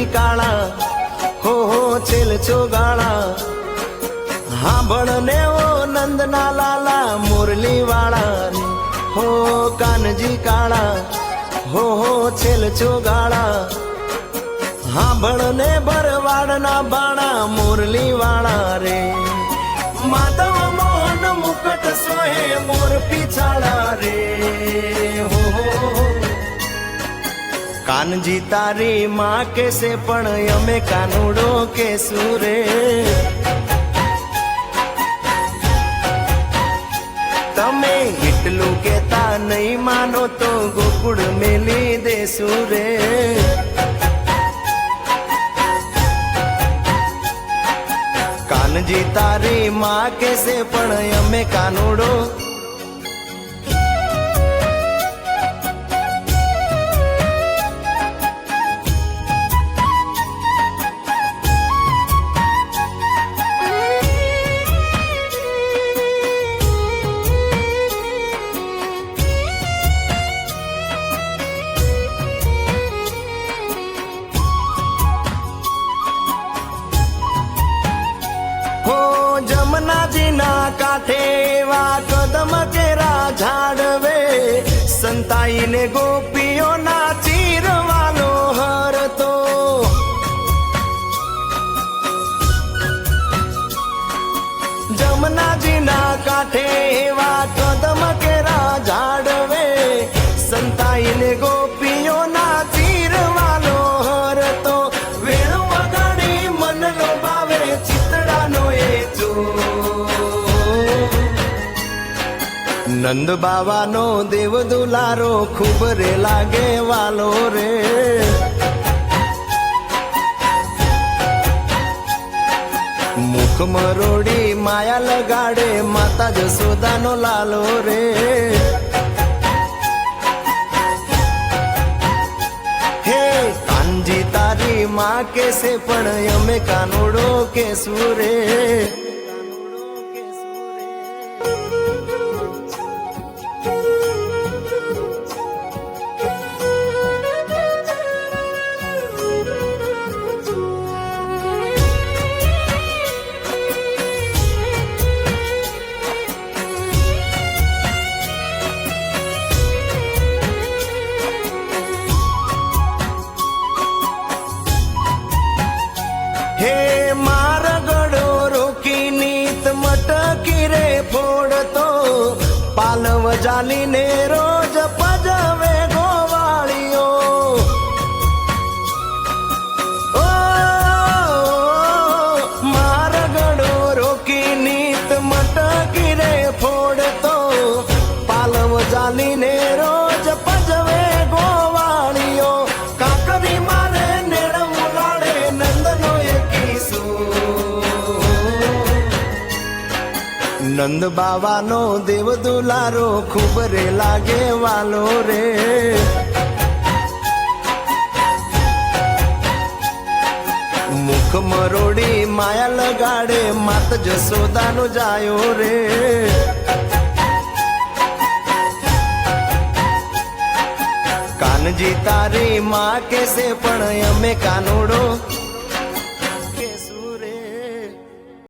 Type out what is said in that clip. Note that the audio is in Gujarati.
કાનજી કાળા હો છેલ ચોગાળા હાંભળ ને ઓ નંદના લાલા મુરલી વાળા હો કાનજી કાળા હો છેલ ચોગાળા હાંભળ ને ભરવાડના બાણા મુરલી વાળા રે માધવ મોહન મુકટ સોહે મોર પીછાડા રે હો કાનજી તારી માં કેસે પણ અમે કાનુડો કેસુ રે તમે એટલું કેતા નહીં માનો તો ગોકુળ મેલી દેસુ રે કાનજી તારી માં કેસે પણ અમે કાનુડો જમનાજીના કાંઠે એવા કદમ કેરા ઝાડવે સંતાઈને ગોપીઓના ચીરવાલો હરતો જમનાજીના કાંઠે એવા કદમ કેરા ઝાડવે સંતાઈને ગોપીઓના ચીરવાલો હરતો વેણુ વગાડી મનનો ભાવે ચિતડાનો એ નંદ બાવાનો દેવ દુલારો ખૂબ રે લાગે વાલો રે મુખ મરોડી માયા લગાડે માતા જશોદાનો લાલો રે હે કાનજી તારી માં કેસે પણ અમે કાનુડો કેસુ રે હે મારગડો રોકી નીત મટકી રે ફોડતો પાલવ જાલીને રોજ પજવે ગોવાળીઓ ઓ મારગડો રોકી નીત મટકી રે ફોડતો પાલવ જાલીને રોજ પજવે ગોવાળીઓ કાકરી મારે નેણ ઉલાડે નંદનો નંદ બાવાનો દેવ દુલારો ખૂબ રે લાગે વાલો રે મુખ મરોડી માયા લગાડે માત જશોદાનો જાયો રે કાનજી તારી માં કેસે પણ અમે કાનુડો